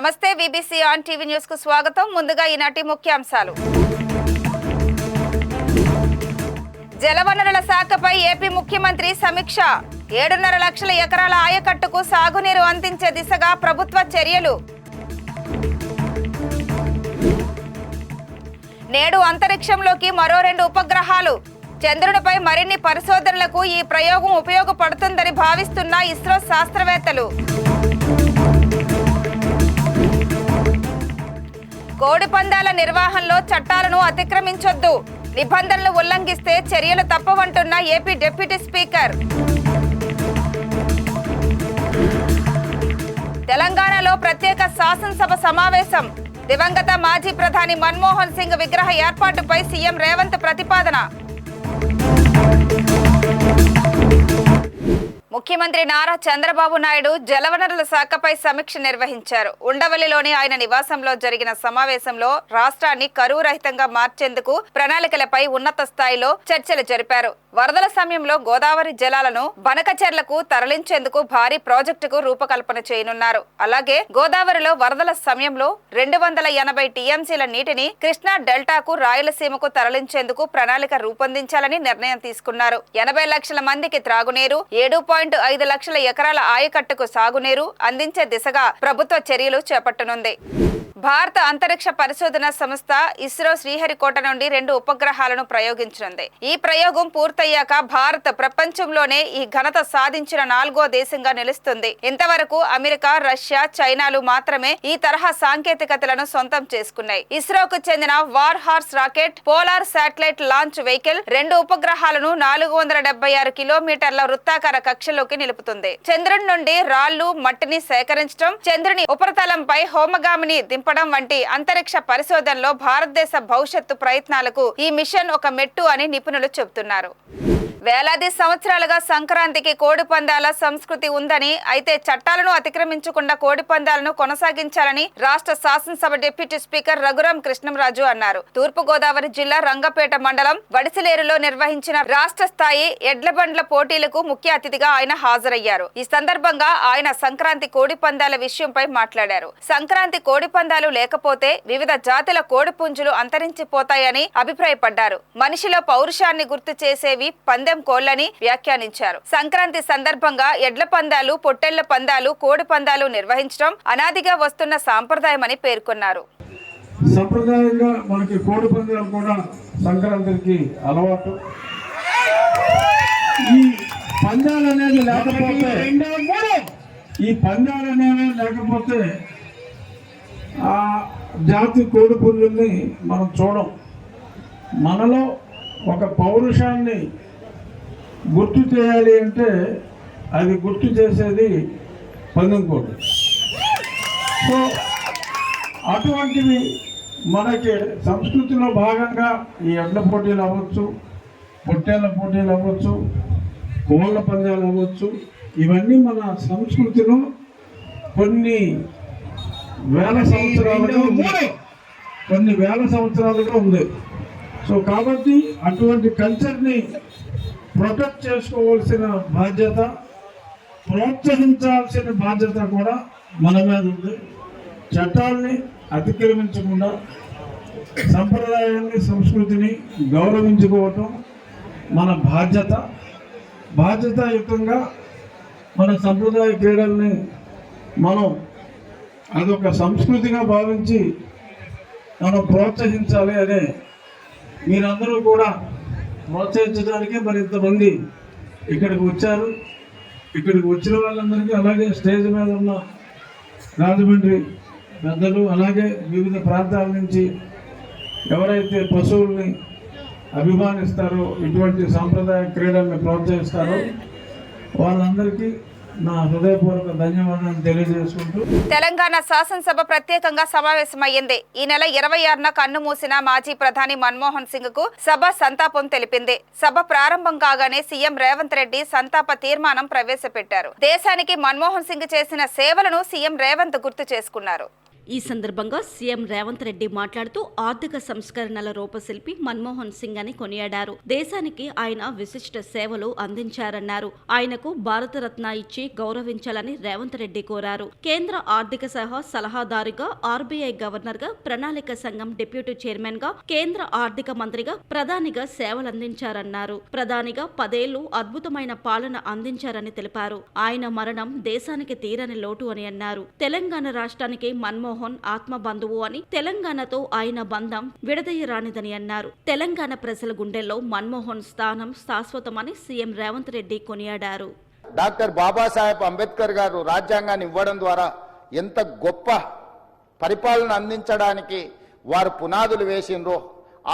నమస్తే VBC on TV news కు స్వాగతం. ముందుగా ఈనాటి ముఖ్యాంశాలు. జలవనరుల శాఖపై ఏపీ ముఖ్యమంత్రి సమీక్ష. 7.5 లక్షల ఎకరాల ఆయకట్టుకు సాగునీరు అందించే దిశగా ప్రభుత్వ చర్యలు. నేడు అంతరిక్షంలోకి మరో 2 ఉపగ్రహాలు. చంద్రునిపై మరిన్ని పరిశోధనలకు ఈ ప్రయోగం ఉపయోగపడుతుందని భావిస్తున్న ఇస్రో శాస్త్రవేత్తలు. కోడి పందాల నిర్వహణలో చట్టాలను అతిక్రమించొద్దు, నిబంధనలు ఉల్లంఘిస్తే చర్యలు తప్పవంటున్న ఏపీ డిప్యూటీ స్పీకర్. తెలంగాణలో ప్రత్యేక శాసనసభ సమావేశం. దివంగత మాజీ ప్రధాని మన్మోహన్ సింగ్ విగ్రహ ఏర్పాటుపై సీఎం రేవంత్ ప్రతిపాదన. ముఖ్యమంత్రి నారా చంద్రబాబు నాయుడు జలవనరుల శాఖపై సమీక్ష నిర్వహించారు. ఉండవల్లిలోని ఆయన నివాసంలో జరిగిన సమావేశంలో రాష్ట్రాన్ని కరువు రహితంగా మార్చేందుకు ప్రణాళికలపై ఉన్నత స్థాయిలో చర్చలు జరిపారు. వరదల సమయంలో గోదావరి జలాలను బనకచెర్లకు తరలించేందుకు భారీ ప్రాజెక్టుకు రూపకల్పన చేయనున్నారు. అలాగే గోదావరిలో వరదల సమయంలో 280 టీఎంసీల నీటిని కృష్ణా డెల్టాకు రాయలసీమకు తరలించేందుకు ప్రణాళిక రూపొందించాలని నిర్ణయం తీసుకున్నారు. 80 లక్షల మందికి త్రాగునీరు, 7.5 లక్షల ఎకరాల ఆయకట్టుకు సాగునీరు అందించే దిశగా ప్రభుత్వ చర్యలు చేపట్టనుంది. భారత అంతరిక్ష పరిశోధన సంస్థ ఇస్రో శ్రీహరికోట నుండి 2 ఉపగ్రహాలను ప్రయోగించనుంది. ఈ ప్రయోగం పూర్తయ్యాక భారత్ ప్రపంచంలోనే ఈ ఘనత సాధించిన 4వ దేశంగా నిలుస్తుంది. ఇంతవరకు అమెరికా, రష్యా, చైనాలు మాత్రమే ఈ తరహా సాంకేతికతలను సొంతం చేసుకున్నాయి. ఇస్రోకు చెందిన war horse rocket polar satellite launch vehicle 2 ఉపగ్రహాలను 476 కిలోమీటర్ల వృత్తాకార కక్షలోకి నిలుపుతుంది. చంద్రుడి నుండి రాళ్లు, మట్టిని సేకరించడం, చంద్రుని ఉపరితలంపై హోమగామిని దింపడం వంటి అంతరిక్ష పరిశోధనలో భారతదేశ భవిష్యత్తు ప్రయత్నాలకు ఈ మిషన్ ఒక మెట్టు అని నిపుణులు చెబుతున్నారు. వేలాది సంవత్సరాలుగా సంక్రాంతికి కోడి పందాల సంస్కృతి ఉందని, అయితే చట్టాలను అతిక్రమించకుండా కోడి పందాలను కొనసాగించాలని రాష్ట్ర శాసనసభ డిప్యూటీ స్పీకర్ రఘురాం కృష్ణంరాజు అన్నారు. తూర్పుగోదావరి జిల్లా రంగపేట మండలం వడిసిలేరులో నిర్వహించిన రాష్ట్ర స్థాయి ఎడ్లబండ్ల పోటీలకు ముఖ్య అతిథిగా ఆయన హాజరయ్యారు. ఈ సందర్భంగా ఆయన సంక్రాంతి కోడి పందాల విషయంపై మాట్లాడారు. సంక్రాంతి కోడి పందాలు లేకపోతే వివిధ జాతుల కోడి పుంజులు అంతరించిపోతాయని అభిప్రాయపడ్డారు. మనిషిలో పౌరుషాన్ని గుర్తు చేసేవి పందెం కోళ్లని వ్యాఖ్యానించారు. సంక్రాంతి సందర్భంగా ఎడ్ల పందాలు, పొట్టెళ్ల పందాలు, కోడి పందాలు నిర్వహించడం అనాదిగా వస్తున్న సాంప్రదాయమని పేర్కొన్నారు. సంప్రదాయంగా మనకి కోడి పందాలు కూడా సంక్రాంతికి అలవాటు. ఈ పందాలు అనేది లేకపోతే ఆ జాతి కోడి పుంజుల్ని మనం చూడం. మనలో ఒక పౌరుషాన్ని గుర్తు చేయాలి అంటే అది గుర్తు చేసేది పందెం కోడి. సో అటువంటివి మనకి సంస్కృతిలో భాగంగా ఈ ఎడ్ల పోటీలు అవ్వచ్చు, పొట్టేళ్ల పోటీలు అవ్వచ్చు, కోళ్ళ పందాలు అవ్వచ్చు, ఇవన్నీ మన సంస్కృతిలో కొన్ని వేల సంవత్సరాలుగా ఉంది. సో కాబట్టి అటువంటి కల్చర్ని ప్రొటెక్ట్ చేసుకోవాల్సిన బాధ్యత, ప్రోత్సహించాల్సిన బాధ్యత కూడా మన మీద ఉంది. చట్టాలని అతిక్రమించకుండా సంప్రదాయాన్ని, సంస్కృతిని గౌరవించుకోవటం మన బాధ్యతాయుతంగా మన సంప్రదాయ క్రీడల్ని మనం అదొక సంస్కృతిగా భావించి మనం ప్రోత్సహించాలి అనే మీరందరూ కూడా ప్రోత్సహించడానికి మరి ఇంతమంది ఇక్కడికి వచ్చారు. ఇక్కడికి వచ్చిన వాళ్ళందరికీ, అలాగే స్టేజ్ మీద ఉన్న రాజమండ్రి పెద్దలు, అలాగే వివిధ ప్రాంతాల నుంచి ఎవరైతే పశువుల్ని అభిమానిస్తారో, ఇటువంటి సాంప్రదాయ క్రీడల్ని ప్రోత్సహిస్తారో వాళ్ళందరికీ నా హృదయపూర్వక ధన్యవాదాలు తెలియజేసుకుంటూ తెలంగాణ శాసనసభ ప్రత్యేకంగా సమావేశమైంది. ఈ నెల 26న కన్ను మూసిన మాజీ ప్రధాని మన్మోహన్ సింగ్ కు సభ సంతాపం తెలిపింది. సభ ప్రారంభం కాగానే సీఎం రేవంత్ రెడ్డి సంతాప తీర్మానం ప్రవేశపెట్టారు. దేశానికి మన్మోహన్ సింగ్ చేసిన సేవలను సీఎం రేవంత్ గుర్తు చేసుకున్నారు. ఈ సందర్భంగా సీఎం రేవంత్ రెడ్డి మాట్లాడుతూ ఆర్థిక సంస్కరణల రూపశిల్పి మన్మోహన్ సింగ్ అని కొనియాడారు. దేశానికి ఆయన విశిష్ట సేవలు అందించారన్నారు. ఆయనకు భారతరత్న ఇచ్చి గౌరవించాలని రేవంత్ రెడ్డి కోరారు. కేంద్ర ఆర్థిక శాఖ సలహాదారుగా, ఆర్బీఐ గవర్నర్ గా, ప్రణాళిక సంఘం డిప్యూటీ చైర్మన్ గా, కేంద్ర ఆర్థిక మంత్రిగా, ప్రధానిగా సేవలందించారన్నారు. ప్రధానిగా 10 ఏళ్లు అద్భుతమైన పాలన అందించారని తెలిపారు. ఆయన మరణం దేశానికి తీరని లోటు అని అన్నారు. తెలంగాణ రాష్ట్రానికి మన్మోహన్ ఆత్మబంధువు అని, తెలంగాణతో ఆయన బంధం విడదీయరానిదని అన్నారు. తెలంగాణ ప్రజల గుండెల్లో మన్మోహన్ స్థానం శాశ్వతమని సీఎం రేవంత్ రెడ్డి కొనియాడారు. డాక్టర్ బాబాసాహెబ్ అంబేద్కర్ గారు రాజ్యాంగాన్ని ఇవ్వడం ద్వారా ఎంత గొప్ప పరిపాలన అందించడానికి వారు పునాదులు వేసిండ్రో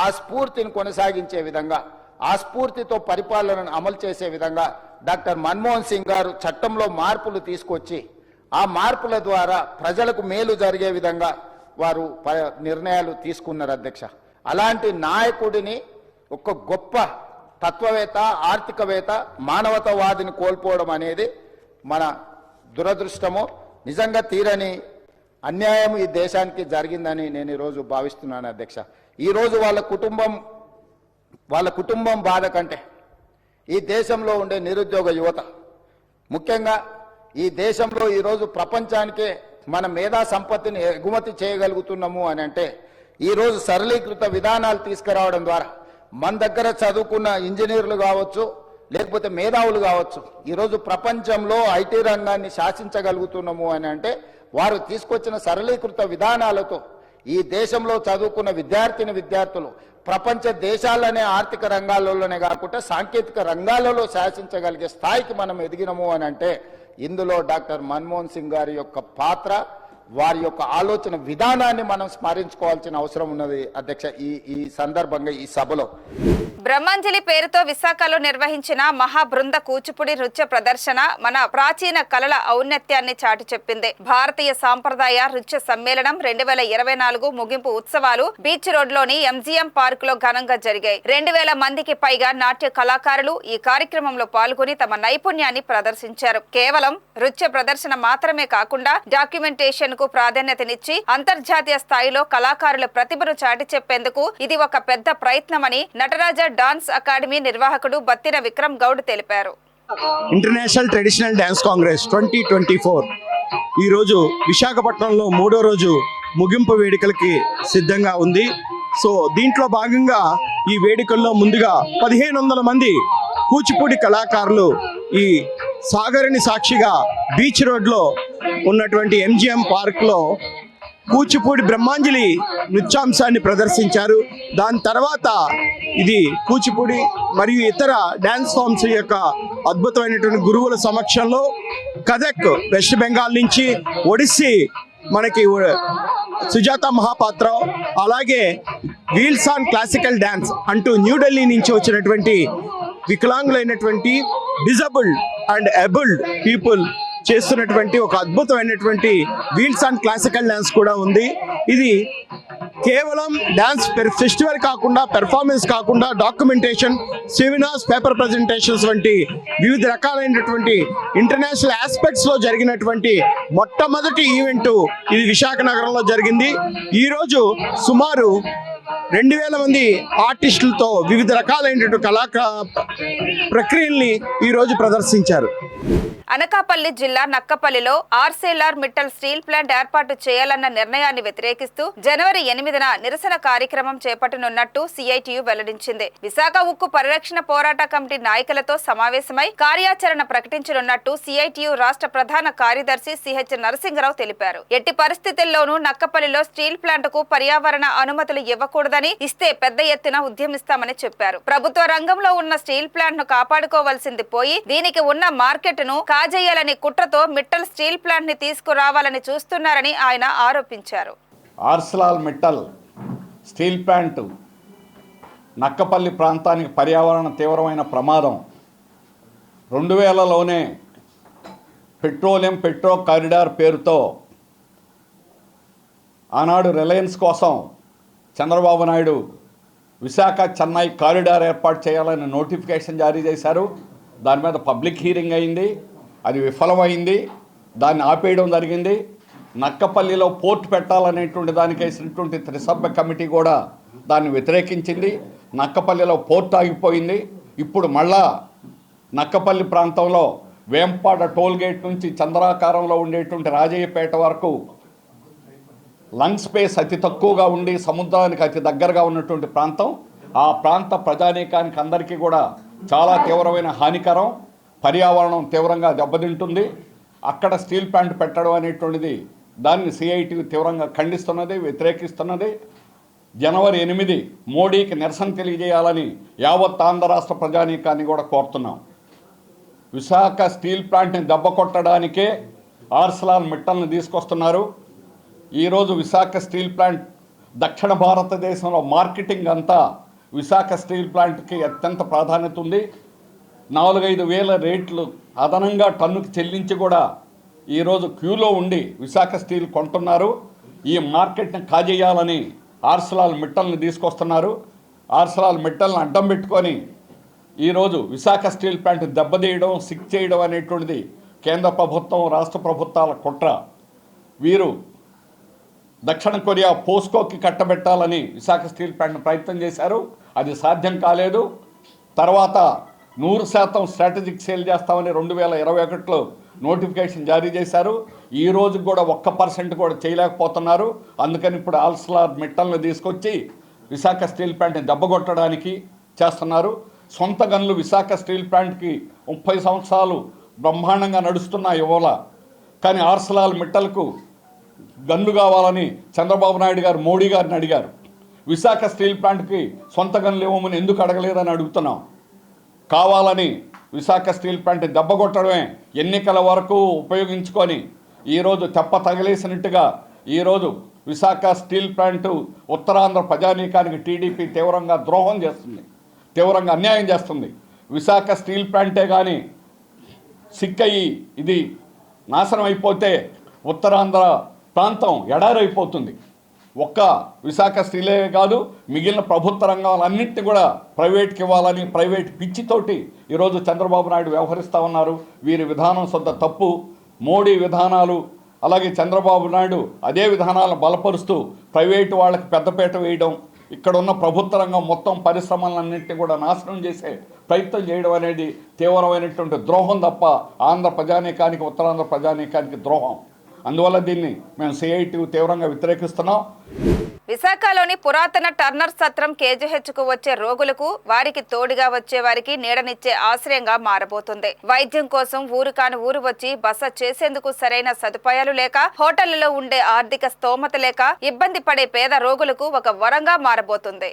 ఆ స్ఫూర్తిని కొనసాగించే విధంగా, ఆ స్ఫూర్తితో పరిపాలనను అమలు చేసే విధంగా డాక్టర్ మన్మోహన్ సింగ్ గారు చట్టంలో మార్పులు తీసుకొచ్చి ఆ మార్పుల ద్వారా ప్రజలకు మేలు జరిగే విధంగా వారు నిర్ణయాలు తీసుకున్నారు అధ్యక్ష. అలాంటి నాయకుడిని ఒక గొప్ప తత్వవేత్త, ఆర్థికవేత్త, మానవతావాదిని కోల్పోవడం అనేది మన దురదృష్టము. నిజంగా తీరని అన్యాయం ఈ దేశానికి జరిగిందని నేను ఈరోజు భావిస్తున్నాను అధ్యక్ష. ఈరోజు వాళ్ళ కుటుంబం బాధ కంటే ఈ దేశంలో ఉండే నిరుద్యోగ యువత, ముఖ్యంగా ఈ దేశంలో ఈరోజు ప్రపంచానికే మన మేధా సంపత్తిని ఎగుమతి చేయగలుగుతున్నాము అని అంటే ఈరోజు సరళీకృత విధానాలు తీసుకురావడం ద్వారా మన దగ్గర చదువుకున్న ఇంజనీర్లు కావచ్చు, లేకపోతే మేధావులు కావచ్చు, ఈరోజు ప్రపంచంలో ఐటీ రంగాన్ని శాసించగలుగుతున్నాము అని అంటే వారు తీసుకొచ్చిన సరళీకృత విధానాలతో ఈ దేశంలో చదువుకున్న విద్యార్థులు ప్రపంచ దేశాలనే ఆర్థిక రంగాలలోనే కాకుండా సాంకేతిక రంగాలలో శాసించగలిగే స్థాయికి మనం ఎదిగినము అని అంటే ఇందులో డాక్టర్ మన్మోహన్ సింగ్ గారి యొక్క పాత్ర, వారి యొక్క ఆలోచన విధానాన్ని మనం స్మరించుకోవాల్సిన అవసరం ఉన్నది అధ్యక్ష. ఈ సందర్భంగా ఈ సభలో బ్రహ్మాంజలి పేరుతో విశాఖలో నిర్వహించిన మహాబృంద కూచిపూడి నృత్య ప్రదర్శన మన ప్రాచీన కళల ఔన్నత్యాన్ని చాటి చెప్పింది. భారతీయ సాంప్రదాయ నృత్య సమ్మేళనం 2024 ముగింపు ఉత్సవాలు బీచ్ రోడ్ లోని ఎంజీఎం పార్క్ లో ఘనంగా జరిగాయి. 2000 మందికి పైగా నాట్య కళాకారులు ఈ కార్యక్రమంలో పాల్గొని తమ నైపుణ్యాన్ని ప్రదర్శించారు. కేవలం నృత్య ప్రదర్శన మాత్రమే కాకుండా డాక్యుమెంటేషన్ కు ప్రాధాన్యతనిచ్చి అంతర్జాతీయ స్థాయిలో కళాకారుల ప్రతిభను చాటి చెప్పేందుకు ఇది ఒక పెద్ద ప్రయత్నమని నటరాజ డాన్స్ అకాడమీ నిర్వాహకుడు బత్తిన విక్రమ్ గౌడ్ తెలిపారు. ఇంటర్నేషనల్ ట్రెడిషనల్ డాన్స్ కాంగ్రెస్ 2024 ఈరోజు విశాఖపట్నంలో 3వ రోజు ముగింపు వేడుకలకి సిద్ధంగా ఉంది. సో దీంట్లో భాగంగా ఈ వేడుకల్లో ముందుగా 1500 మంది కూచిపూడి కళాకారులు ఈ సాగరిని సాక్షిగా బీచ్ రోడ్లో ఉన్నటువంటి ఎంజిఎం పార్క్లో కూచిపూడి బ్రహ్మాంజలి నృత్యాంశాన్ని ప్రదర్శించారు. దాని తర్వాత ఇది కూచిపూడి మరియు ఇతర డ్యాన్స్ ఫామ్స్ యొక్క అద్భుతమైనటువంటి గురువుల సమక్షంలో కథక్ వెస్ట్ బెంగాల్ నుంచి, ఒడిస్సీ మనకి సుజాత మహాపాత్ర, అలాగే వీల్స్ ఆన్ క్లాసికల్ డ్యాన్స్ అంటూ న్యూఢిల్లీ నుంచి వచ్చినటువంటి వికలాంగులైనటువంటి డిజబుల్డ్ అండ్ ఎబుల్డ్ పీపుల్ చేస్తున్నటువంటి ఒక అద్భుతమైనటువంటి వీల్స్ ఆన్ క్లాసికల్ డ్యాన్స్ కూడా ఉంది. ఇది కేవలం డ్యాన్స్ ఫెస్టివల్ కాకుండా, పెర్ఫార్మెన్స్ కాకుండా డాక్యుమెంటేషన్, సెమినార్స్, పేపర్ ప్రజెంటేషన్స్ వంటి వివిధ రకాలైనటువంటి ఇంటర్నేషనల్ ఆస్పెక్ట్స్లో జరిగినటువంటి మొట్టమొదటి ఈవెంటు ఇది విశాఖ నగరంలో జరిగింది. ఈరోజు సుమారు 2000 మంది ఆర్టిస్టులతో వివిధ రకాలైనటువంటి ప్రక్రియల్ని ఈరోజు ప్రదర్శించారు. అనకాపల్లి జిల్లా నక్కపల్లిలో ఆర్సెల్ఆర్ మిట్టల్ స్టీల్ ప్లాంట్ ఏర్పాటు చేయాలన్న నిర్ణయాన్ని వ్యతిరేకిస్తూ జనవరి 8న నిరసన కార్యక్రమం చేపట్టనున్నట్టు సిఐటియు వెల్లడించింది. విశాఖ ఉక్కు పరిరక్షణ పోరాట కమిటీ నాయకులతో సమావేశమై కార్యాచరణ ప్రకటించనున్నట్టు సిఐటియు రాష్ట్ర ప్రధాన కార్యదర్శి సిహెచ్ నరసింగరావు తెలిపారు. ఎట్టి పరిస్థితుల్లోనూ నక్కపల్లిలో స్టీల్ ప్లాంట్ కు పర్యావరణ అనుమతులు ఇవ్వకూడదని, ఇస్తే పెద్ద ఎత్తున ఉద్యమిస్తామని చెప్పారు. ప్రభుత్వ రంగంలో ఉన్న స్టీల్ ప్లాంట్ ను కాపాడుకోవాల్సింది పోయి దీనికి ఉన్న మార్కెట్ ను కాజేయాలని కుట్రతో మిట్టల్ స్టీల్ ప్లాంట్ ని తీసుకురావాలని చూస్తున్నారని ఆయన ఆరోపించారు. ఆర్సెల్ఆర్ మిట్టల్ స్టీల్ ప్లాంట్ నక్కపల్లి ప్రాంతానికి పర్యావరణ తీవ్రమైన ప్రమాదం. 2000లోనే పెట్రో కారిడార్ పేరుతో ఆనాడు రిలయన్స్ కోసం చంద్రబాబు నాయుడు విశాఖ చెన్నై కారిడార్ ఏర్పాటు చేయాలని నోటిఫికేషన్ జారీ చేశారు. దాని మీద పబ్లిక్ హీరింగ్ అయింది, అది విఫలమైంది, దాన్ని ఆపేయడం జరిగింది. నక్కపల్లిలో పోర్ట్ పెట్టాలనేటువంటి దానికి వేసినటువంటి త్రిసభ్య కమిటీ కూడా దాన్ని వ్యతిరేకించింది. నక్కపల్లిలో పోర్ట్ ఆగిపోయింది. ఇప్పుడు మళ్ళా నక్కపల్లి ప్రాంతంలో వేంపాడ టోల్ గేట్ నుంచి చంద్రాకారంలో ఉండేటువంటి రాజయ్యపేట వరకు లంగ్ స్పేస్ అతి తక్కువగా ఉండి సముద్రానికి అతి దగ్గరగా ఉన్నటువంటి ప్రాంతం. ఆ ప్రాంత ప్రజానీకానికి అందరికీ కూడా చాలా తీవ్రమైన హానికరం. పర్యావరణం తీవ్రంగా దెబ్బతింటుంది. అక్కడ స్టీల్ ప్లాంట్ పెట్టడం అనేటువంటిది దాన్ని సిఐటి తీవ్రంగా ఖండిస్తున్నది, వ్యతిరేకిస్తున్నది. జనవరి 8 మోడీకి నిరసన తెలియజేయాలని యావత్ ఆంధ్ర రాష్ట్ర ప్రజానీకాన్ని కూడా కోరుతున్నాం. విశాఖ స్టీల్ ప్లాంట్ని దెబ్బ కొట్టడానికే ఆర్సెలర్ మిట్టల్ని తీసుకొస్తున్నారు. ఈరోజు విశాఖ స్టీల్ ప్లాంట్ దక్షిణ భారతదేశంలో మార్కెటింగ్ అంతా విశాఖ స్టీల్ ప్లాంట్కి అత్యంత ప్రాధాన్యత ఉంది. 4-5 వేల రేట్లు అదనంగా టన్నుకి చెల్లించి కూడా ఈరోజు క్యూలో ఉండి విశాఖ స్టీల్ కొంటున్నారు. ఈ మార్కెట్ని కాజేయాలని ఆర్సెలర్ మిట్టల్ని తీసుకొస్తున్నారు. ఆర్సెలర్ మిట్టల్ని అడ్డం పెట్టుకొని ఈరోజు విశాఖ స్టీల్ ప్లాంట్ దెబ్బతీయడం, సిక్ చేయడం అనేటువంటిది కేంద్ర ప్రభుత్వం, రాష్ట్ర ప్రభుత్వాల కుట్ర. వీరు దక్షిణ కొరియా పోస్కోకి కట్టబెట్టాలని విశాఖ స్టీల్ ప్లాంట్ ప్రయత్నం చేశారు. అది సాధ్యం కాలేదు. తర్వాత 100% స్ట్రాటజిక్ సేల్ చేస్తామని 2021లో నోటిఫికేషన్ జారీ చేశారు. ఈ రోజు కూడా 1% కూడా చేయలేకపోతున్నారు. అందుకని ఇప్పుడు ఆర్సెలర్ మిట్టల్ని తీసుకొచ్చి విశాఖ స్టీల్ ప్లాంట్ని దెబ్బకొట్టడానికి చేస్తున్నారు. సొంత గనులు విశాఖ స్టీల్ ప్లాంట్కి 30 సంవత్సరాలు బ్రహ్మాండంగా నడుస్తున్న ఇవాళ, కానీ ఆర్సెలర్ మిట్టల్కు గన్ను కావాలని చంద్రబాబు నాయుడు గారు మోడీ గారిని అడిగారు. విశాఖ స్టీల్ ప్లాంట్కి సొంత గన్నులు ఇవ్వమని ఎందుకు అడగలేదని అడుగుతున్నాం. కావాలని విశాఖ స్టీల్ ప్లాంట్ దెబ్బకొట్టడమే ఎన్నికల వరకు ఉపయోగించుకొని ఈరోజు తెప్ప తగిలేసినట్టుగా ఈరోజు విశాఖ స్టీల్ ప్లాంటు ఉత్తరాంధ్ర ప్రజానీకానికి టీడీపీ తీవ్రంగా ద్రోహం చేస్తుంది, తీవ్రంగా అన్యాయం చేస్తుంది. విశాఖ స్టీల్ ప్లాంటే కానీ సిక్కయి ఇది నాశనం అయిపోతే ఉత్తరాంధ్ర ప్రాంతం ఎడారైపోతుంది. ఒక్క విశాఖ స్టీలే కాదు, మిగిలిన ప్రభుత్వ రంగాలన్నింటినీ కూడా ప్రైవేట్కి ఇవ్వాలని ప్రైవేట్ పిచ్చితోటి ఈరోజు చంద్రబాబు నాయుడు వ్యవహరిస్తూ ఉన్నారు. వీరి విధానం సొంత తప్పు. మోడీ విధానాలు అలాగే చంద్రబాబు నాయుడు అదే విధానాలను బలపరుస్తూ ప్రైవేటు వాళ్ళకి పెద్దపీట వేయడం, ఇక్కడ ఉన్న ప్రభుత్వ రంగం మొత్తం పరిశ్రమలన్నింటినీ కూడా నాశనం చేసే ప్రయత్నం చేయడం అనేది తీవ్రమైనటువంటి ద్రోహం తప్ప ఆంధ్ర ప్రజానీకానికి, ఉత్తరాంధ్ర ప్రజానీకానికి ద్రోహం. అందువల్ల దీన్ని మేము సిఐటి తీవ్రంగా వ్యతిరేకిస్తున్నాం. విశాఖలోని పురాతన టర్నర్ సత్రం కేజీహెచ్కు వచ్చే రోగులకు, వారికి తోడుగా వచ్చే వారికి నీడనిచ్చే ఆశ్రయంగా మారబోతుంది. వైద్యం కోసం ఊరు కాని ఊరు వచ్చి బస చేసేందుకు సరైన సదుపాయాలు లేక, హోటళ్లలో ఉండే ఆర్థిక స్తోమత లేక ఇబ్బంది పడే పేద రోగులకు ఒక వరంగా మారబోతుంది.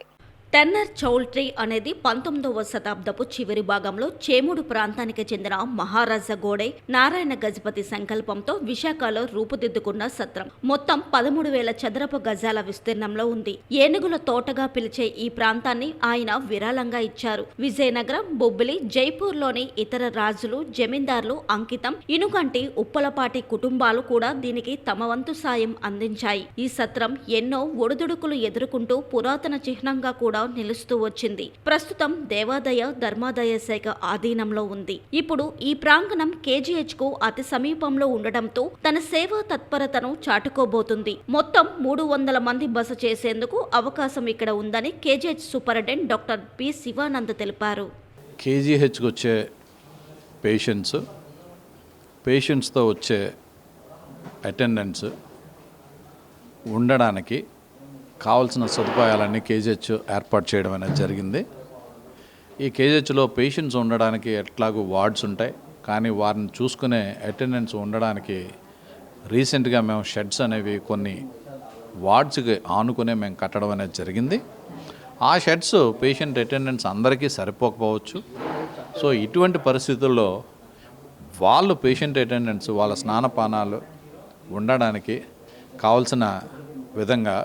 టెన్నర్ చౌల్ట్రీ అనేది 19వ శతాబ్దపు చివరి భాగంలో చేమూడు ప్రాంతానికి చెందిన మహారాజా గోడై నారాయణ గజపతి సంకల్పంతో విశాఖలో రూపుదిద్దుకున్న సత్రం. మొత్తం 13,000 చదరపు గజాల విస్తీర్ణంలో ఉంది. ఏనుగుల తోటగా పిలిచే ఈ ప్రాంతాన్ని ఆయన విరాళంగా ఇచ్చారు. విజయనగరం, బొబ్బిలి, జైపూర్లోని ఇతర రాజులు, జమీందార్లు అంకితం, ఇనుగంటి, ఉప్పలపాటి కుటుంబాలు కూడా దీనికి తమ వంతు సాయం అందించాయి. ఈ సత్రం ఎన్నో ఒడిదుడుకులు ఎదుర్కొంటూ పురాతన చిహ్నంగా కూడా నిలుస్తూ వచ్చింది. ప్రస్తుతం దేవాదాయ ధర్మాదాయ శాఖ ఆధీనంలో ఉంది. ఇప్పుడు ఈ ప్రాంగణం కేజీహెచ్కు అతి సమీపంలో ఉండటంతో తన సేవా తత్పరతను చాటుకోబోతుంది. మొత్తం 300 మంది బస చేసేందుకు అవకాశం ఇక్కడ ఉందని KGH superintendent doctor P Shivanand తెలిపారు. కేజీహెచ్కి వచ్చే పేషెంట్స్తో వచ్చే అటెండెంట్స్ ఉండడానికి కావాల్సిన సదుపాయాలన్నీ కేజీహెచ్ ఏర్పాటు చేయడం అనేది జరిగింది. ఈ కేజీహెచ్లో పేషెంట్స్ ఉండడానికి ఎట్లాగూ వార్డ్స్ ఉంటాయి, కానీ వారిని చూసుకునే అటెండెంట్స్ ఉండడానికి రీసెంట్గా మేము షెడ్స్ అనేవి కొన్ని వార్డ్స్కి ఆనుకునే మేము కట్టడం అనేది జరిగింది. ఆ షెడ్స్ పేషెంట్ అటెండెంట్స్ అందరికీ సరిపోకపోవచ్చు. సో ఇటువంటి పరిస్థితుల్లో వాళ్ళు పేషెంట్ అటెండెంట్స్ వాళ్ళ స్నానపానాలు ఉండడానికి కావాల్సిన విధంగా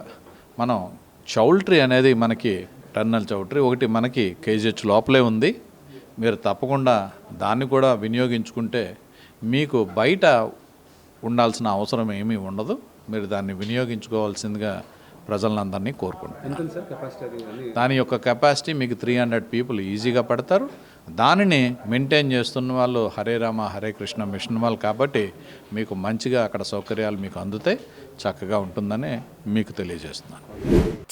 మనం చౌల్ట్రీ అనేది మనకి టర్నల్ చౌల్ట్రీ ఒకటి మనకి కేజీహెచ్ లోపలే ఉంది. మీరు తప్పకుండా దాన్ని కూడా వినియోగించుకుంటే మీకు బయట ఉండాల్సిన అవసరం ఏమీ ఉండదు. మీరు దాన్ని వినియోగించుకోవాల్సిందిగా ప్రజలందరినీ కోరుకుంటున్నాను. దాని యొక్క కెపాసిటీ మీకు 300 పీపుల్ ఈజీగా పడతారు. దానిని మెయింటైన్ చేస్తున్న వాళ్ళు హరే రామ హరే కృష్ణ మిషన్ వాళ్ళు కాబట్టి మీకు మంచిగా అక్కడ సౌకర్యాలు మీకు అందుతాయి, చక్కగా ఉంటుందని మీకు తెలియజేస్తున్నాను.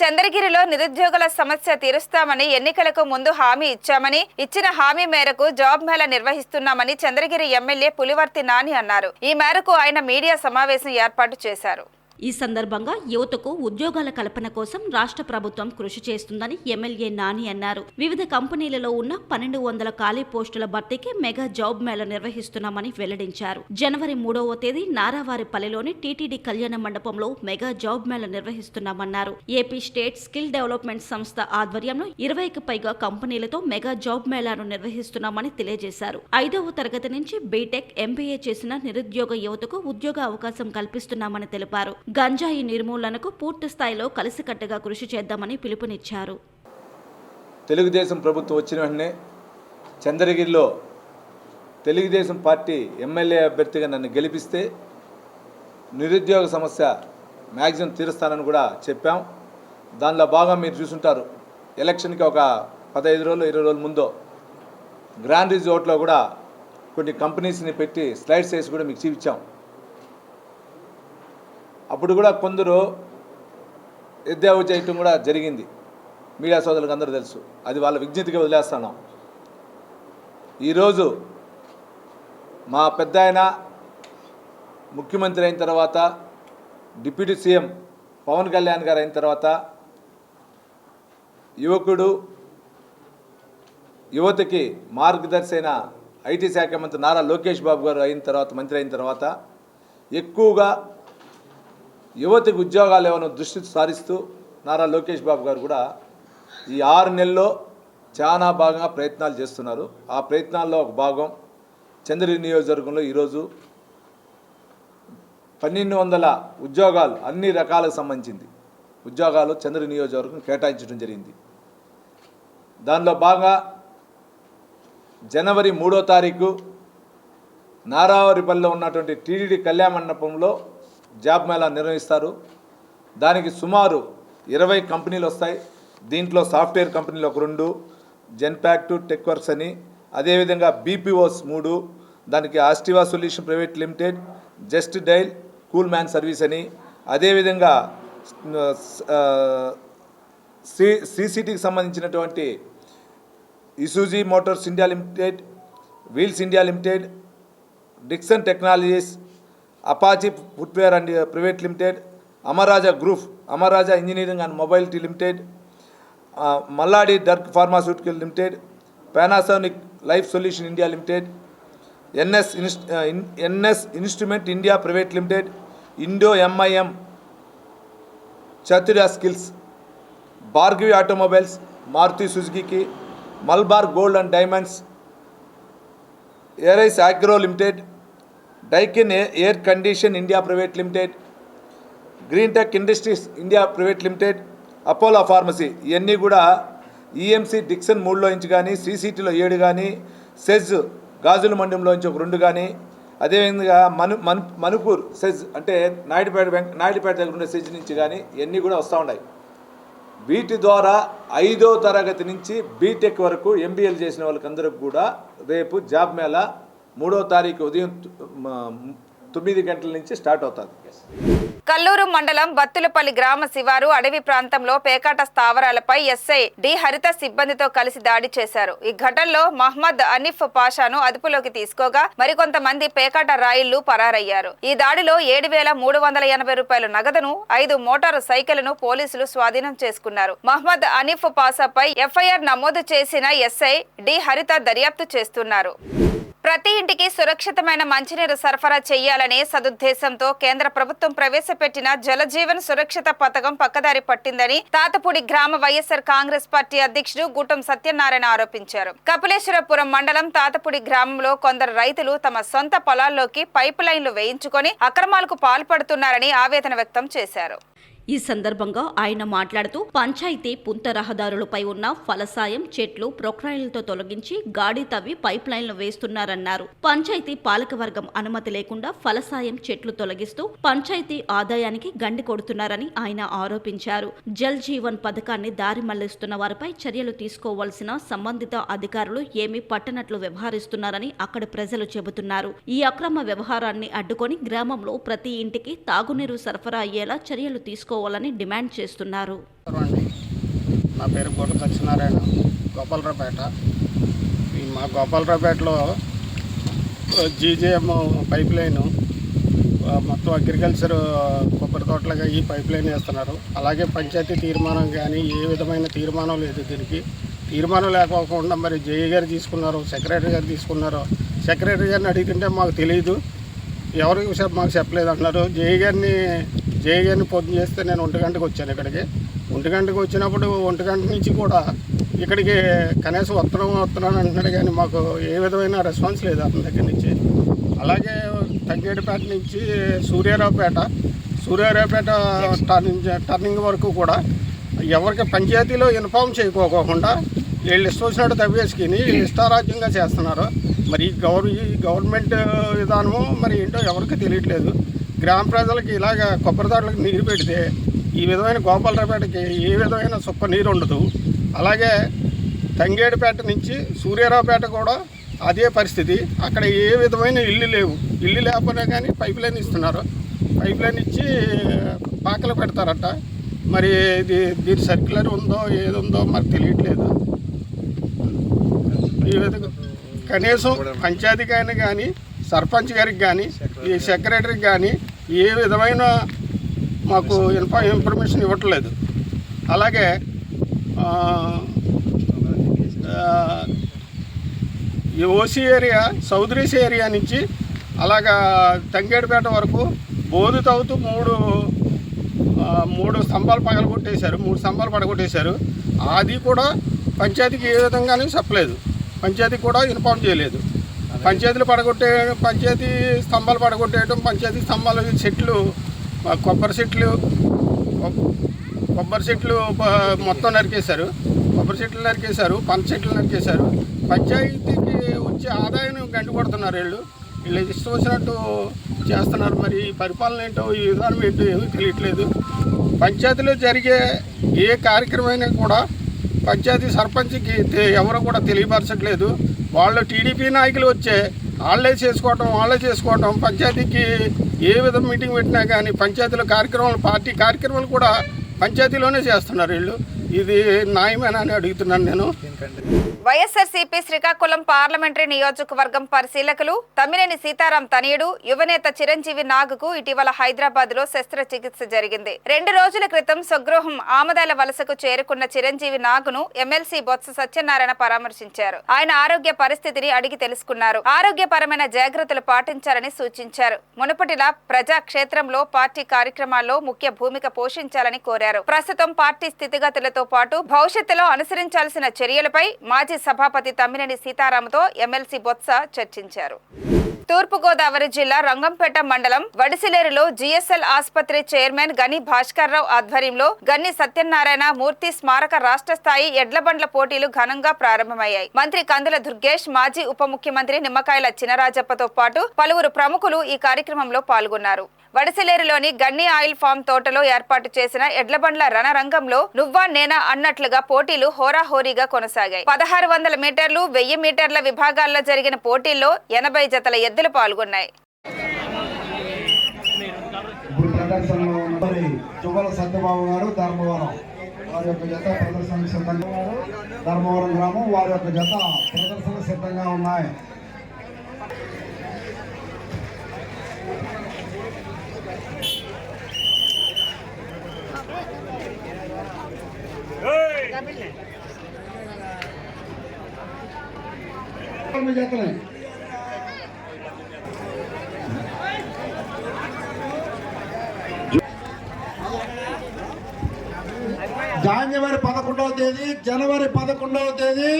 చంద్రగిరిలో నిరుద్యోగుల సమస్య తీరుస్తామని ఎన్నికలకు ముందు హామీ ఇచ్చామని, ఇచ్చిన హామీ మేరకు జాబ్ మేళా నిర్వహిస్తున్నామని చంద్రగిరి ఎమ్మెల్యే పులివర్తి నాని అన్నారు. ఈ మేరకు ఆయన మీడియా సమావేశం ఏర్పాటు చేశారు. ఈ సందర్భంగా యువతకు ఉద్యోగాల కల్పన కోసం రాష్ట్ర ప్రభుత్వం కృషి చేస్తుందని ఎమ్మెల్యే నాని అన్నారు. వివిధ కంపెనీలలో ఉన్న 1200 ఖాళీ పోస్టుల భర్తీకి మెగా జాబ్ మేళా నిర్వహిస్తున్నామని వెల్లడించారు. జనవరి 3వ తేదీ నారావారిపల్లిలోని టీటీడీ కళ్యాణ మండపంలో మెగా జాబ్ మేళా నిర్వహిస్తున్నామన్నారు. ఏపీ స్టేట్ స్కిల్ డెవలప్మెంట్ సంస్థ ఆధ్వర్యంలో 20కి పైగా కంపెనీలతో మెగా జాబ్ మేళాను నిర్వహిస్తున్నామని తెలియజేశారు. 5వ తరగతి నుంచి బీటెక్, ఎంబీఏ చేసిన నిరుద్యోగ యువతకు ఉద్యోగ అవకాశం కల్పిస్తున్నామని తెలిపారు. గంజాయి నిర్మూలనకు పూర్తి స్థాయిలో కలిసికట్టుగా కృషి చేద్దామని పిలుపునిచ్చారు. తెలుగుదేశం ప్రభుత్వం వచ్చిన వెంటనే చంద్రగిరిలో తెలుగుదేశం పార్టీ ఎమ్మెల్యే అభ్యర్థిగా నన్ను గెలిపిస్తే నిరుద్యోగ సమస్య మ్యాక్సిమం తీరుస్తానని కూడా చెప్పాం. దానిలో బాగా మీరు చూసుంటారు, ఎలక్షన్కి ఒక 15 రోజులు 20 రోజుల ముందు గ్రాండ్ రిజోర్ట్లో కూడా కొన్ని కంపెనీస్ని పెట్టి స్లైడ్స్ వేసి కూడా మీకు చూపించాం. అప్పుడు కూడా కొందరు ఎద్దేవా చేయటం కూడా జరిగింది. మీడియా సోదరులకు అందరూ తెలుసు, అది వాళ్ళ విజ్ఞతగా వదిలేస్తున్నాం. ఈరోజు మా పెద్ద ఆయన ముఖ్యమంత్రి అయిన తర్వాత, డిప్యూటీ సీఎం పవన్ కళ్యాణ్ గారు అయిన తర్వాత, యువతకి మార్గదర్శి అయిన ఐటీ శాఖ మంత్రి నారా లోకేష్ బాబు గారు అయిన తర్వాత, మంత్రి అయిన తర్వాత ఎక్కువగా యువతకు ఉద్యోగాలు ఏమైనా దృష్టి సారిస్తూ నారా లోకేష్ బాబు గారు కూడా ఈ 6 నెలల్లో చాలా బాగా ప్రయత్నాలు చేస్తున్నారు. ఆ ప్రయత్నాల్లో ఒక భాగం చంద్రగిరి నియోజకవర్గంలో ఈరోజు 1200 ఉద్యోగాలు, అన్ని రకాలకు సంబంధించింది ఉద్యోగాలు చంద్రగిరి నియోజకవర్గం కేటాయించడం జరిగింది. దానిలో బాగా జనవరి 3వ తారీఖు నారావారిపల్లిలో ఉన్నటువంటి టీటీడీ కళ్యాణ మండపంలో జాబ్ మేళా నిర్వహిస్తారు. దానికి సుమారు 20 కంపెనీలు వస్తాయి. దీంట్లో సాఫ్ట్వేర్ కంపెనీలు ఒక 2, జెన్పాక్ట్, టెక్ వర్క్స్ అని, అదేవిధంగా బీపీఓస్ 3, దానికి ఆస్టివా solution private limited, Just Dial, cool man service అని, అదేవిధంగా సిసిటీకి సంబంధించినటువంటి Isuzu motors India limited, wheels India limited, Dixon technologies, Apache footwear and private limited, Amara Raja group, Amara Raja engineering and mobility limited, Malladi drugs pharmaceutical limited, Panasonic life solution India limited, NS instrument India private limited, Indo MIM, Chaturya skills, Bhargavi automobiles, Maruti Suzuki, Malabar gold and diamonds, arise agro limited, Daikin air condition India private limited, green tech industries India private limited, Apollo pharmacy, ఇవన్నీ కూడా EMC Dixon 3లో నుంచి కానీ, సిసిటీలో 7 కానీ, SEZ గాజుల మండలంలో నుంచి ఒక 2 కానీ, అదేవిధంగా మణిపూర్ సెజ్ అంటే నాయుడుపేట దగ్గర ఉండే సెజ్ నుంచి కానీ ఇవన్నీ కూడా వస్తూ ఉన్నాయి. వీటి ద్వారా 5వ తరగతి నుంచి బీటెక్ వరకు ఎంబీఏలు చేసిన వాళ్ళకందరికీ కూడా రేపు జాబ్ మేళా 3వ తారీఖు ఉదయం 9 గంటల నుంచి స్టార్ట్ అవుతుంది. కల్లూరు మండలం బత్తులపల్లి గ్రామ శివారు అడవి ప్రాంతంలో పేకాట స్థావరాలపై ఎస్ఐ డి హరిత సిబ్బందితో కలిసి దాడి చేశారు. ఈ ఘటనలో మహ్మద్ అనిఫ్ పాషాను అదుపులోకి తీసుకోగా మరికొంతమంది పేకాట రాయిళ్లు పరారయ్యారు. ఈ దాడిలో 7,380 రూపాయల నగదును, 5 మోటారు సైకిళ్లను పోలీసులు స్వాధీనం చేసుకున్నారు. మహ్మద్ అనిఫ్ పాషాపై ఎఫ్ఐఆర్ నమోదు చేసిన ఎస్ఐ డి హరిత దర్యాప్తు చేస్తున్నారు. ప్రతి ఇంటికి సురక్షితమైన మంచినీరు సరఫరా చేయాలనే సదుద్దేశంతో కేంద్ర ప్రభుత్వం ప్రవేశపెట్టిన జలజీవన్ సురక్షిత పథకం పక్కదారి పట్టిందని తాతపూడి గ్రామ వైఎస్ఆర్ కాంగ్రెస్ పార్టీ అధ్యక్షుడు గుటం సత్యనారాయణ ఆరోపించారు. కపిలేశ్వరపురం మండలం తాతపూడి గ్రామంలో కొందరు రైతులు తమ సొంత పొలాల్లోకి పైప్ లైన్లు వేయించుకొని అక్రమాలకు పాల్పడుతున్నారని ఆవేదన వ్యక్తం చేశారు. ఈ సందర్భంగా ఆయన మాట్లాడుతూ పంచాయతీ పుంత రహదారులపై ఉన్న ఫలసాయం చెట్లు ప్రొక్లైన్లతో తొలగించి గాడి తవ్వి పైప్ లైన్లు వేస్తున్నారన్నారు. పంచాయతీ పాలకవర్గం అనుమతి లేకుండా ఫలసాయం చెట్లు తొలగిస్తూ పంచాయతీ ఆదాయానికి గండి కొడుతున్నారని ఆయన ఆరోపించారు. జల్ జీవన్ పథకాన్ని దారి మళ్లిస్తున్న వారిపై చర్యలు తీసుకోవాల్సిన సంబంధిత అధికారులు ఏమీ పట్టనట్లు వ్యవహరిస్తున్నారని అక్కడి ప్రజలు చెబుతున్నారు. ఈ అక్రమ వ్యవహారాన్ని అడ్డుకొని గ్రామంలో ప్రతి ఇంటికి తాగునీరు సరఫరా అయ్యేలా చర్యలు తీసుకోవాలని డిమాండ్ చేస్తున్నారు. నా పేరు కోట సత్యనారాయణ, గోపాలరావుపేట. మా గోపాలరావుపేటలో జీజేఎం పైప్ లైన్ మొత్తం అగ్రికల్చర్ కొబ్బరి తోటలుగా ఈ పైప్ లైన్ వేస్తున్నారు. అలాగే పంచాయతీ తీర్మానం కానీ ఏ విధమైన తీర్మానం లేదు. దీనికి తీర్మానం లేకపోకుండా మరి జేఈ గారు తీసుకున్నారు, సెక్రటరీ గారు తీసుకున్నారు. సెక్రటరీ గారిని అడిగితే మాకు తెలియదు, ఎవరికి మాకు చెప్పలేదు అంటున్నారు. జేఈ గారిని పొద్దున చేస్తే నేను 1 గంటకు వచ్చాను ఇక్కడికి. 1 గంటకు వచ్చినప్పుడు 1 గంట నుంచి కూడా ఇక్కడికి కనీసం వస్తున్నాను అంటున్నాడు, కానీ మాకు ఏ విధమైన రెస్పాన్స్ లేదు అతని దగ్గర నుంచి. అలాగే తంగేడిపేట నుంచి సూర్యారావుపేట టర్నింగ్ వరకు కూడా ఎవరికి పంచాయతీలో ఇన్ఫార్మ్ చేయకోకుండా వీళ్ళు ఇష్టం వచ్చినట్టు తవ్వేసుకుని ఇష్టారాజ్యంగా చేస్తున్నారు. మరి ఈ గవర్నమెంట్ విధానము మరి ఏంటో ఎవరికి తెలియట్లేదు. గ్రామ ప్రజలకి ఇలాగ కొబ్బరిదారులకు నీరు పెడితే ఈ విధమైన గోపాలరావుపేటకి ఏ విధమైన సుప్ప నీరు ఉండదు. అలాగే తంగేడిపేట నుంచి సూర్యారావుపేట కూడా అదే పరిస్థితి. అక్కడ ఏ విధమైన ఇల్లు లేవు. ఇల్లు లేకపోయినా కానీ పైప్ లైన్ ఇస్తున్నారు. పైప్ లైన్ ఇచ్చి పాకలు పెడతారట. మరి దీని సర్క్యులర్ ఉందో ఏదుందో మరి తెలియట్లేదు. ఈ విధంగా కనీసం పంచాయతీకైనా కానీ సర్పంచ్ గారికి కానీ ఈ సెక్రటరీకి కానీ ఏ విధమైన మాకు ఇన్ఫర్మేషన్ ఇవ్వట్లేదు. అలాగే ఈ ఓసీ ఏరియా సౌదరీస్ ఏరియా నుంచి అలాగా తంగేడిపేట వరకు బోధు తవ్వుతూ మూడు స్తంభాలు పగలగొట్టేశారు, 3 స్తంభాలు పడగొట్టేశారు. అది కూడా పంచాయతీకి ఏ విధంగానే చెప్పలేదు, పంచాయతీకి కూడా ఇన్ఫార్మ్ చేయలేదు. పంచాయతీ స్తంభాలు పడగొట్టేయడం, పంచాయతీ స్తంభాలు చెట్లు కొబ్బరి చెట్లు మొత్తం నరికేశారు. కొబ్బరి చెట్లు నరికేశారు, పంచ చెట్లు నరికేశారు. పంచాయతీకి వచ్చే ఆదాయం గండి కొడుతున్నారు. వీళ్ళు ఇష్టం వచ్చినట్టు చేస్తున్నారు. మరి పరిపాలన ఏంటో, ఈ విధానం ఏంటో ఏమీ తెలియట్లేదు. పంచాయతీలో జరిగే ఏ కార్యక్రమమైనా కూడా పంచాయతీ సర్పంచ్కి ఎవరు కూడా తెలియపరచట్లేదు. వాళ్ళు టీడీపీ నాయకులు వచ్చే వాళ్ళే చేసుకోవటం పంచాయతీకి ఏ విధంగా మీటింగ్ పెట్టినా కానీ పంచాయతీలో కార్యక్రమాలు, పార్టీ కార్యక్రమాలు కూడా పంచాయతీలోనే చేస్తున్నారు వీళ్ళు. ఇది న్యాయమేనా అని అడుగుతున్నాను నేను. వైఎస్ఆర్సీపీ శ్రీకాకుళం పార్లమెంటరీ నియోజకవర్గం పరిశీలకులు తమ్మినేని సీతారాం తనయుడు యువనేత చిరంజీవి నాగ్కు ఇటీవల హైదరాబాద్ లో శస్త్రచికిత్స జరిగింది. 2 రోజుల క్రితం స్వగృహం ఆమదాల వలసకు చేరుకున్న చిరంజీవి నాగ్ను ఎమ్మెల్సీ బొత్స సత్యనారాయణ పరామర్శించారు. ఆయన ఆరోగ్య పరిస్థితిని అడిగి తెలుసుకున్నారు. ఆరోగ్యపరమైన జాగ్రత్తలు పాటించాలని సూచించారు. మునుపటిలా ప్రజా క్షేత్రంలో పార్టీ కార్యక్రమాల్లో ముఖ్య భూమిక పోషించాలని కోరారు. ప్రస్తుతం పార్టీ స్థితిగతులతో పాటు భవిష్యత్తులో అనుసరించాల్సిన చర్యలపై మాజీ సభాపతి తమ్మినేని సీతారాంతో ఎమ్మెల్సీ బొత్స చర్చించారు. తూర్పుగోదావరి జిల్లా రంగంపేట మండలం వడిసిలేరులో జిఎస్ఎల్ ఆసుపత్రి చైర్మన్ గని భాస్కర్రావు ఆధ్వర్యంలో గన్ని సత్యనారాయణ మూర్తి స్మారక రాష్ట్ర స్థాయి ఎడ్లబండ్ల పోటీలు ఘనంగా ప్రారంభమయ్యాయి. మంత్రి కందుల దుర్గేష్, మాజీ ఉప ముఖ్యమంత్రి నిమ్మకాయల చినరాజప్పతో పాటు పలువురు ప్రముఖులు ఈ కార్యక్రమంలో పాల్గొన్నారు. వడిసిలేరులోని గన్ని ఆయిల్ ఫామ్ తోటలో ఏర్పాటు చేసిన ఎడ్లబండ్ల రణరంగంలో నువ్వా నేనా అన్నట్లుగా పోటీలు హోరాహోరీగా కొనసాగాయి. 1600 మీటర్లు, 1000 మీటర్ల విభాగాల్లో జరిగిన పోటీల్లో 80 జతల ఎద్దులు పాల్గొన్నాయి. సత్యబాబు గారు ధర్మవరం వారి యొక్క జత ప్రదర్శన సిద్ధంగా ఉన్నారు. ధర్మవరం గ్రామం వారి యొక్క జత ప్రదర్శన సిద్ధంగా ఉన్నాయి. జనవరి 11వ తేదీ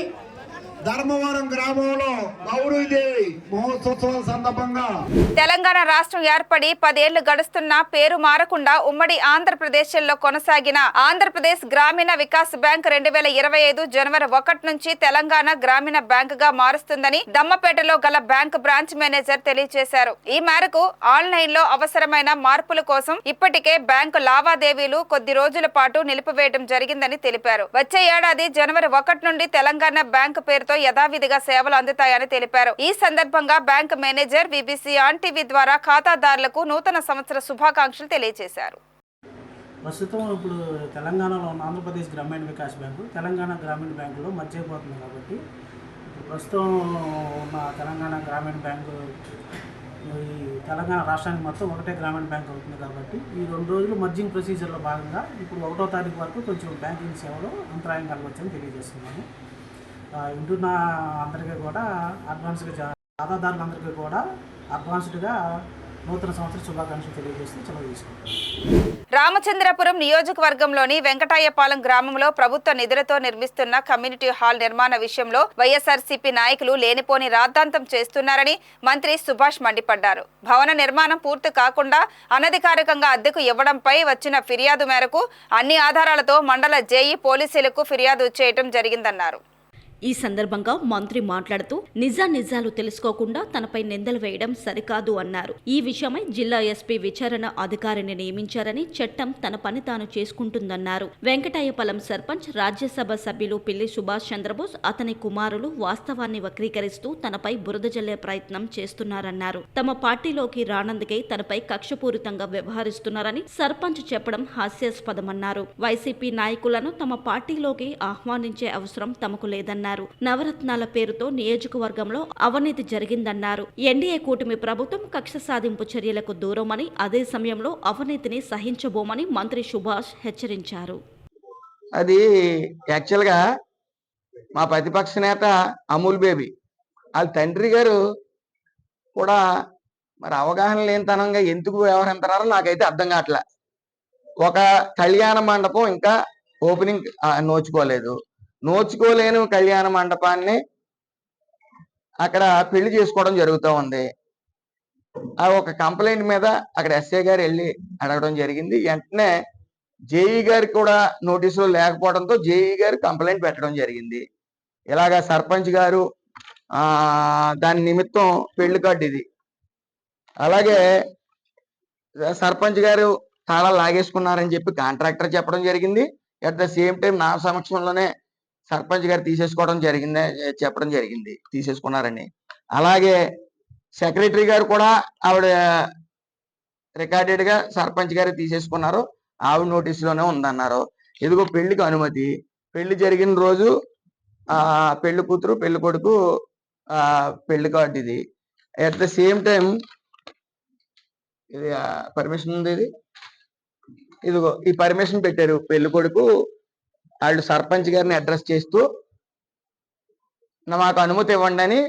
ధర్మవరం గ్రామంలో గౌరీదేవి మహోత్సవాల సందర్భంగా తెలంగాణ రాష్ట్రం ఏర్పడి 10 ఏళ్లు గడుస్తున్నా పేరు మారకుండా ఉమ్మడి ఆంధ్రప్రదేశ్లో కొనసాగిన ఆంధ్రప్రదేశ్ గ్రామీణ వికాస్ బ్యాంక్ 2025 జనవరి 1 నుంచి తెలంగాణ గ్రామీణ బ్యాంక్ గా మారుస్తుందని దమ్మపేటలో గల బ్యాంక్ బ్రాంచ్ మేనేజర్ తెలియజేశారు. ఈ మేరకు ఆన్లైన్ లో అవసరమైన మార్పుల కోసం ఇప్పటికే బ్యాంకు లావాదేవీలు కొద్ది రోజుల పాటు నిలిపివేయడం జరిగిందని తెలిపారు. వచ్చే ఏడాది జనవరి 1 నుండి తెలంగాణ బ్యాంక్ పేరుతో యథావిధిగా సేవలు అందుతాయని తెలిపారు. ఈ సందర్భంగా bank manager VBC on TV ద్వారా ఖాతాదారులకు నూతన సంవత్సర శుభాకాంక్షలు తెలియజేశారు. ప్రస్తుతం ఇప్పుడు తెలంగాణలో ఉన్న ఆంధ్రప్రదేశ్ గ్రామీణ వికాస్ బ్యాంకు తెలంగాణ గ్రామీణ బ్యాంకులో మర్జ్ అయిపోతుంది కాబట్టి ప్రస్తుతం ఉన్న తెలంగాణ గ్రామీణ బ్యాంకు ఈ తెలంగాణ రాష్ట్రానికి మొత్తం ఒకటే గ్రామీణ బ్యాంక్ అవుతుంది కాబట్టి ఈ 2 రోజులు మర్జింగ్ ప్రొసీజర్లో భాగంగా ఇప్పుడు 1వ తారీఖు వరకు కొంచెం బ్యాంకింగ్ సేవలో అంతరాయం కలగవచ్చని తెలియజేస్తున్నాము. వింటున్న అందరికీ కూడా అడ్వాన్స్గా ఖాతాదారులందరికీ కూడా అడ్వాన్స్డ్గా నూతన సంవత్సర శుభాకాంక్షలు తెలియజేస్తూ సెలవు తీసుకుంటాం. రామచంద్రపురం నియోజకవర్గంలోని వెంకటాయపాలెం గ్రామంలో ప్రభుత్వ నిధులతో నిర్మిస్తున్న కమ్యూనిటీ హాల్ నిర్మాణ విషయంలో వైఎస్ఆర్సీపీ నాయకులు లేనిపోని రాద్ధాంతం చేస్తున్నారని మంత్రి సుభాష్ మండిపడ్డారు. భవన నిర్మాణం పూర్తి కాకుండా అనధికారికంగా అద్దెకు ఇవ్వడంపై వచ్చిన ఫిర్యాదు మేరకు అన్ని ఆధారాలతో మండల జేఈ పోలీసులకు ఫిర్యాదు చేయడం జరిగిందన్నారు. ఈ సందర్భంగా మంత్రి మాట్లాడుతూ నిజాలు తెలుసుకోకుండా తనపై నిందలు వేయడం సరికాదు అన్నారు. ఈ విషయమై జిల్లా ఎస్పీ విచారణ అధికారిని నియమించారని చట్టం తన పని తాను చేసుకుంటుందన్నారు. వెంకటాయపాలెం సర్పంచ్ రాజ్యసభ సభ్యులు పిల్లి సుభాష్ చంద్రబోస్ అతని కుమారులు వాస్తవాన్ని వక్రీకరిస్తూ తనపై బురద జల్లే ప్రయత్నం చేస్తున్నారన్నారు. తమ పార్టీలోకి రానందుకే తనపై కక్షపూరితంగా వ్యవహరిస్తున్నారని సర్పంచ్ చెప్పడం హాస్యాస్పదమన్నారు. వైసీపీ నాయకులను తమ పార్టీలోకి ఆహ్వానించే అవసరం తమకు లేదన్నారు. నవరత్నాల పేరుతో నియోజకవర్గంలో అవినీతి జరిగిందన్నారు. ఎన్డీఏ కూటమి ప్రభుత్వం కక్ష సాధింపు చర్యలకు దూరమని అదే సమయంలో అవినీతిని సహించబోమని మంత్రి సుభాష్ హెచ్చరించారు. అది యాక్చువల్గా మా ప్రతిపక్ష నేత అమూల్ బేబీ వాళ్ళ తండ్రి గారు కూడా మరి అవగాహన లేనితనంగా ఎందుకు వ్యవహరిస్తున్నారో నాకైతే అర్థం కావట్లే. ఒక కళ్యాణ మండపం ఇంకా ఓపెనింగ్ నోచుకోలేని కళ్యాణ మండపాన్ని అక్కడ పెళ్లి చేసుకోవడం జరుగుతూ ఉంది. ఆ ఒక కంప్లైంట్ మీద అక్కడ ఎస్ఐ గారు వెళ్ళి అడగడం జరిగింది. వెంటనే జేఈ గారికి కూడా నోటీసులు లేకపోవడంతో జేఈ గారు కంప్లైంట్ పెట్టడం జరిగింది. ఇలాగా సర్పంచ్ గారు దాని నిమిత్తం పెళ్లి కార్డు ఇది. అలాగే సర్పంచ్ గారు తాళాలు లాగేసుకున్నారని చెప్పి కాంట్రాక్టర్ చెప్పడం జరిగింది. అట్ ద సేమ్ టైం నా సమక్షంలోనే సర్పంచ్ గారు చెప్పడం జరిగింది తీసేసుకున్నారని. అలాగే సెక్రటరీ గారు కూడా ఆవిడ రికార్డెడ్ గా సర్పంచ్ గారు తీసేసుకున్నారు, ఆవిడ నోటీసులోనే ఉందన్నారు. ఇదిగో పెళ్లికి అనుమతి, పెళ్లి జరిగిన రోజు పెళ్లి కూతురు పెళ్లి కొడుకు పెళ్లి కార్డు ఇది. అట్ ద సేమ్ టైం ఇది పర్మిషన్ ఉంది. ఇదిగో ఈ పర్మిషన్ పెట్టారు. పెళ్లి కొడుకు వాళ్ళు సర్పంచ్ గారిని అడ్రస్ చేస్తూ మాకు అనుమతి ఇవ్వండి అని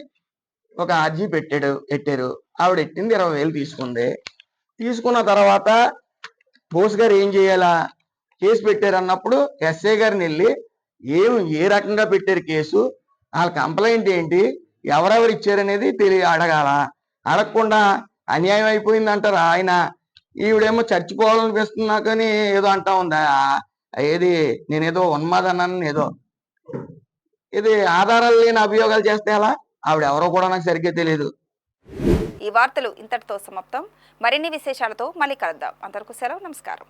ఒక అర్జీ పెట్టారు. ఆవిడ ఎట్టింది 20,000 తీసుకుంది. తీసుకున్న తర్వాత బోస్ గారు ఏం చేయాలా, కేసు పెట్టారు అన్నప్పుడు ఎస్ఐ గారిని వెళ్ళి ఏ రకంగా పెట్టారు కేసు, వాళ్ళ కంప్లైంట్ ఏంటి, ఎవరెవరు ఇచ్చారనేది అడగాల. అడగకుండా అన్యాయం అయిపోయింది అంటారు ఆయన. ఈవిడేమో చచ్చిపోవాలనిపిస్తుంది నాకని ఏదో అంటా ఉందా. ఏది నేనేదో ఉన్మాదన్నాను ఏదో. ఇది ఆధారాలు లేని అభియోగాలు చేస్తే ఎలా? ఆవిడ ఎవరో కూడా నాకు సరిగ్గా తెలియదు. ఈ వార్తలు ఇంతటితో సమాప్తం. మరిన్ని విశేషాలతో మళ్ళీ కలుద్దాం. అంతవరకు సెలవు. నమస్కారం.